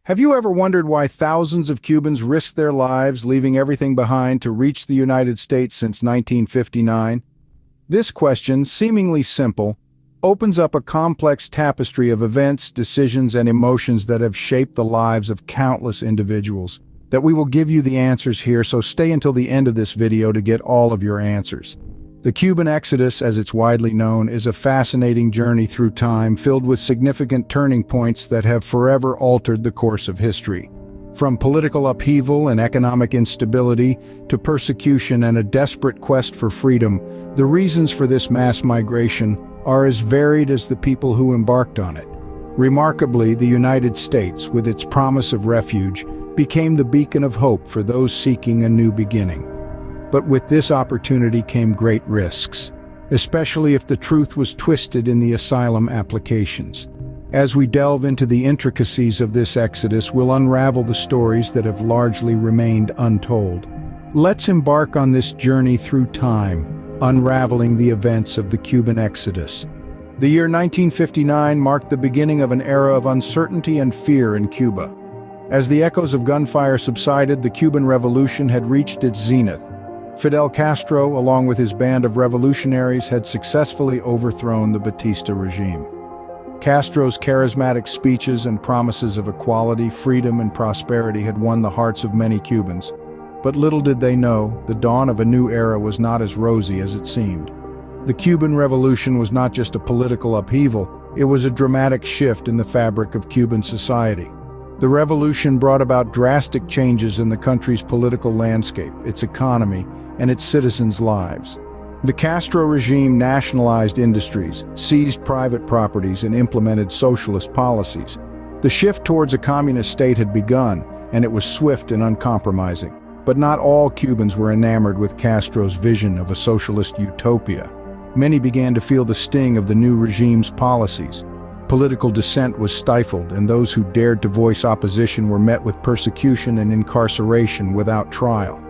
Have you ever wondered why thousands of Cubans risked their lives, leaving everything behind to reach the United States since 1959? This question, seemingly simple, opens up a complex tapestry of events, decisions, and emotions that have shaped the lives of countless individuals. That we will give you the answers here, so stay until the end of this video to get all of your answers. The Cuban Exodus, as it's widely known, is a fascinating journey through time filled with significant turning points that have forever altered the course of history. From political upheaval and economic instability to persecution and a desperate quest for freedom, the reasons for this mass migration are as varied as the people who embarked on it. Remarkably, the United States, with its promise of refuge, became the beacon of hope for those seeking a new beginning. But with this opportunity came great risks, especially if the truth was twisted in the asylum applications. As we delve into the intricacies of this exodus, we'll unravel the stories that have largely remained untold. Let's embark on this journey through time, unraveling the events of the Cuban Exodus. The year 1959 marked the beginning of an era of uncertainty and fear in Cuba. As the echoes of gunfire subsided, the Cuban Revolution had reached its zenith. Fidel Castro, along with his band of revolutionaries, had successfully overthrown the Batista regime. Castro's charismatic speeches and promises of equality, freedom, and prosperity had won the hearts of many Cubans. But little did they know, the dawn of a new era was not as rosy as it seemed. The Cuban Revolution was not just a political upheaval, it was a dramatic shift in the fabric of Cuban society. The revolution brought about drastic changes in the country's political landscape, its economy, and its citizens' lives. The Castro regime nationalized industries, seized private properties, and implemented socialist policies. The shift towards a communist state had begun, and it was swift and uncompromising. But not all Cubans were enamored with Castro's vision of a socialist utopia. Many began to feel the sting of the new regime's policies. Political dissent was stifled, and those who dared to voice opposition were met with persecution and incarceration without trial.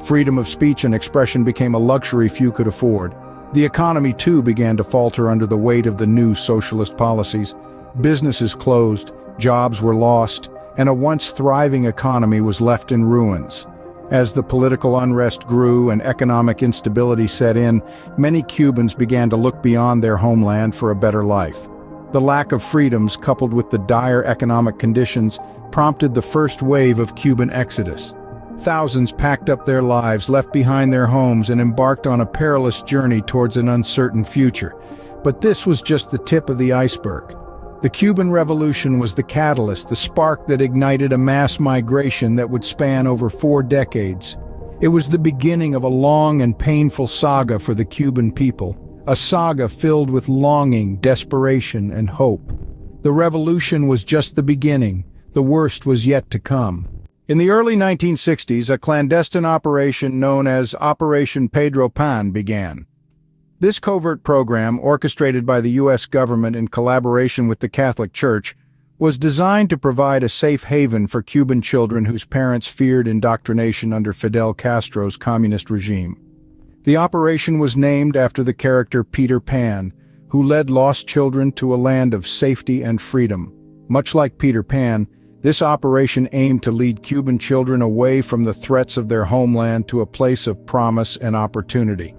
Freedom of speech and expression became a luxury few could afford. The economy, too, began to falter under the weight of the new socialist policies. Businesses closed, jobs were lost, and a once thriving economy was left in ruins. As the political unrest grew and economic instability set in, many Cubans began to look beyond their homeland for a better life. The lack of freedoms, coupled with the dire economic conditions, prompted the first wave of Cuban exodus. Thousands packed up their lives, left behind their homes, and embarked on a perilous journey towards an uncertain future. But this was just the tip of the iceberg. The Cuban Revolution was the catalyst, the spark that ignited a mass migration that would span over 4 decades. It was the beginning of a long and painful saga for the Cuban people, a saga filled with longing, desperation, and hope. The revolution was just the beginning. The worst was yet to come. In the early 1960s, a clandestine operation known as Operation Pedro Pan began. This covert program, orchestrated by the U.S. government in collaboration with the Catholic Church, was designed to provide a safe haven for Cuban children whose parents feared indoctrination under Fidel Castro's communist regime. The operation was named after the character Peter Pan, who led lost children to a land of safety and freedom. Much like Peter Pan, this operation aimed to lead Cuban children away from the threats of their homeland to a place of promise and opportunity.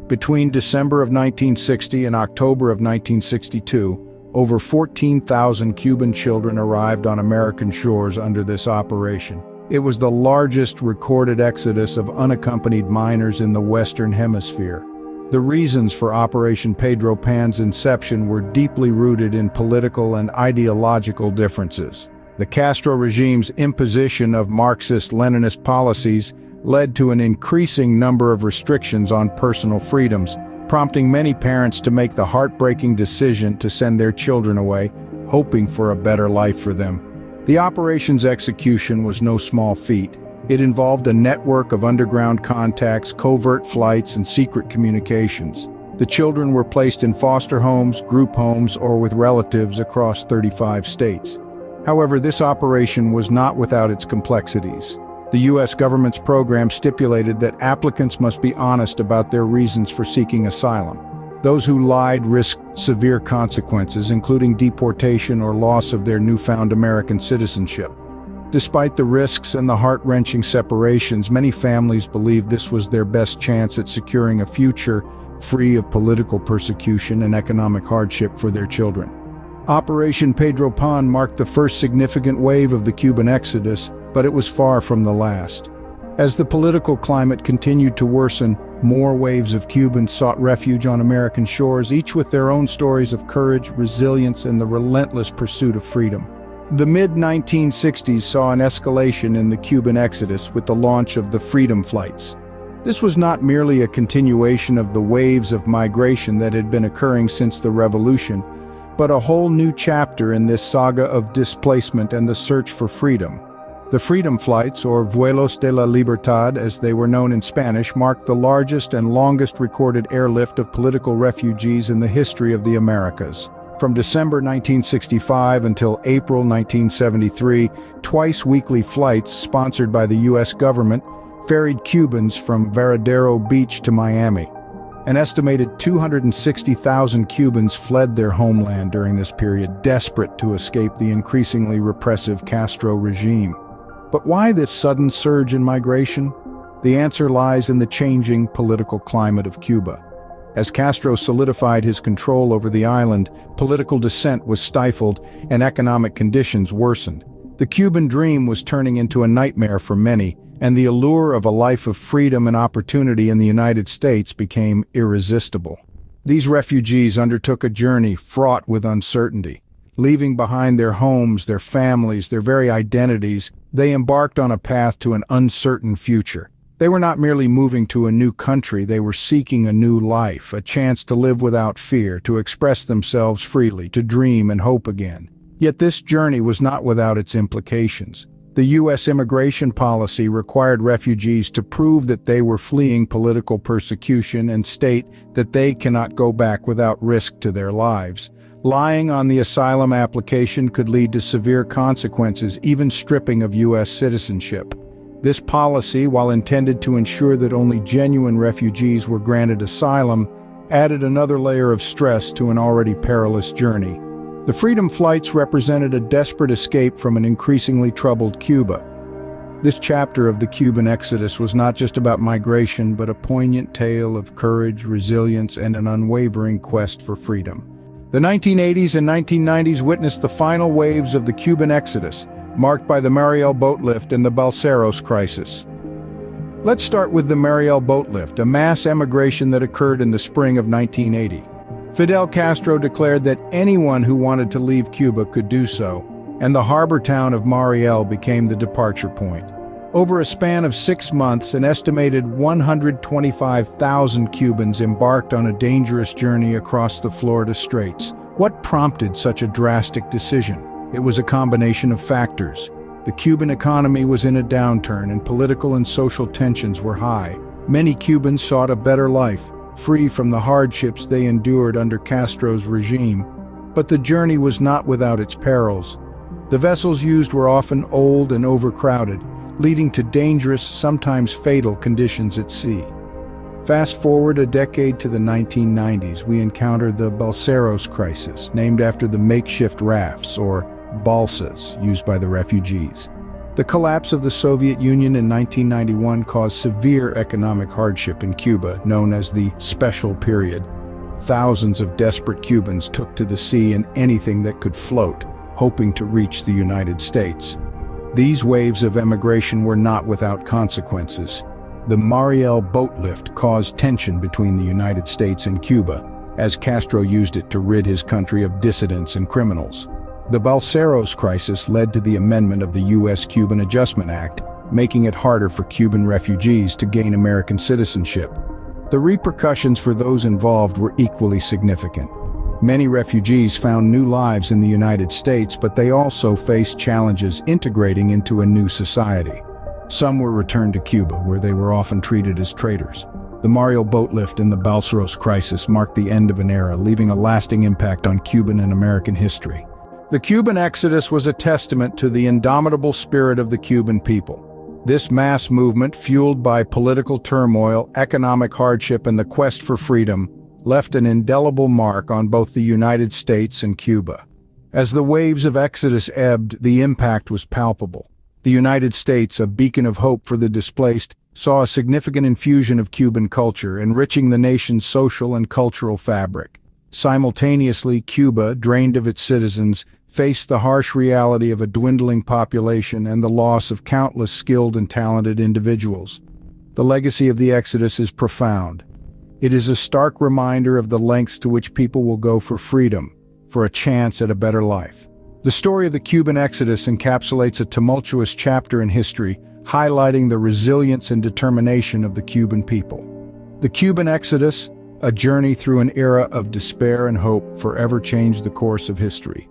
Between December of 1960 and October of 1962, over 14,000 Cuban children arrived on American shores under this operation. It was the largest recorded exodus of unaccompanied minors in the Western Hemisphere. The reasons for Operation Pedro Pan's inception were deeply rooted in political and ideological differences. The Castro regime's imposition of Marxist-Leninist policies led to an increasing number of restrictions on personal freedoms, prompting many parents to make the heartbreaking decision to send their children away, hoping for a better life for them. The operation's execution was no small feat. It involved a network of underground contacts, covert flights, and secret communications. The children were placed in foster homes, group homes, or with relatives across 35 states. However, this operation was not without its complexities. The U.S. government's program stipulated that applicants must be honest about their reasons for seeking asylum. Those who lied risked severe consequences, including deportation or loss of their newfound American citizenship. Despite the risks and the heart-wrenching separations, many families believed this was their best chance at securing a future free of political persecution and economic hardship for their children. Operation Pedro Pan marked the first significant wave of the Cuban exodus, but it was far from the last. As the political climate continued to worsen, more waves of Cubans sought refuge on American shores, each with their own stories of courage, resilience, and the relentless pursuit of freedom. The mid-1960s saw an escalation in the Cuban exodus with the launch of the Freedom Flights. This was not merely a continuation of the waves of migration that had been occurring since the Revolution, but a whole new chapter in this saga of displacement and the search for freedom. The Freedom Flights, or Vuelos de la Libertad as they were known in Spanish, marked the largest and longest recorded airlift of political refugees in the history of the Americas. From December 1965 until April 1973, twice-weekly flights sponsored by the U.S. government ferried Cubans from Varadero Beach to Miami. An estimated 260,000 Cubans fled their homeland during this period, desperate to escape the increasingly repressive Castro regime. But why this sudden surge in migration? The answer lies in the changing political climate of Cuba. As Castro solidified his control over the island, political dissent was stifled and economic conditions worsened. The Cuban dream was turning into a nightmare for many, and the allure of a life of freedom and opportunity in the United States became irresistible. These refugees undertook a journey fraught with uncertainty. Leaving behind their homes, their families, their very identities, they embarked on a path to an uncertain future. They were not merely moving to a new country, they were seeking a new life, a chance to live without fear, to express themselves freely, to dream and hope again. Yet this journey was not without its implications. The U.S. immigration policy required refugees to prove that they were fleeing political persecution and state that they cannot go back without risk to their lives. Lying on the asylum application could lead to severe consequences, even stripping of U.S. citizenship. This policy, while intended to ensure that only genuine refugees were granted asylum, added another layer of stress to an already perilous journey. The Freedom Flights represented a desperate escape from an increasingly troubled Cuba. This chapter of the Cuban exodus was not just about migration, but a poignant tale of courage, resilience, and an unwavering quest for freedom. The 1980s and 1990s witnessed the final waves of the Cuban exodus, marked by the Mariel boat lift and the Balseros Crisis. Let's start with the Mariel boat lift, a mass emigration that occurred in the spring of 1980. Fidel Castro declared that anyone who wanted to leave Cuba could do so, and the harbor town of Mariel became the departure point. Over a span of 6 months, an estimated 125,000 Cubans embarked on a dangerous journey across the Florida Straits. What prompted such a drastic decision? It was a combination of factors. The Cuban economy was in a downturn and political and social tensions were high. Many Cubans sought a better life, free from the hardships they endured under Castro's regime. But the journey was not without its perils. The vessels used were often old and overcrowded, leading to dangerous, sometimes fatal conditions at sea. Fast forward a decade to the 1990s, we encountered the Balseros Crisis, named after the makeshift rafts, or balsas, used by the refugees. The collapse of the Soviet Union in 1991 caused severe economic hardship in Cuba, known as the Special Period. Thousands of desperate Cubans took to the sea in anything that could float, hoping to reach the United States. These waves of emigration were not without consequences. The Mariel boat lift caused tension between the United States and Cuba, as Castro used it to rid his country of dissidents and criminals. The Balseros Crisis led to the amendment of the U.S.-Cuban Adjustment Act, making it harder for Cuban refugees to gain American citizenship. The repercussions for those involved were equally significant. Many refugees found new lives in the United States, but they also faced challenges integrating into a new society. Some were returned to Cuba, where they were often treated as traitors. The Mariel boat lift and the Balseros Crisis marked the end of an era, leaving a lasting impact on Cuban and American history. The Cuban exodus was a testament to the indomitable spirit of the Cuban people. This mass movement, fueled by political turmoil, economic hardship, and the quest for freedom, left an indelible mark on both the United States and Cuba. As the waves of exodus ebbed, the impact was palpable. The United States, a beacon of hope for the displaced, saw a significant infusion of Cuban culture, enriching the nation's social and cultural fabric. Simultaneously, Cuba, drained of its citizens, faced the harsh reality of a dwindling population and the loss of countless skilled and talented individuals. The legacy of the Exodus is profound. It is a stark reminder of the lengths to which people will go for freedom, for a chance at a better life. The story of the Cuban Exodus encapsulates a tumultuous chapter in history, highlighting the resilience and determination of the Cuban people. The Cuban Exodus, a journey through an era of despair and hope, forever changed the course of history.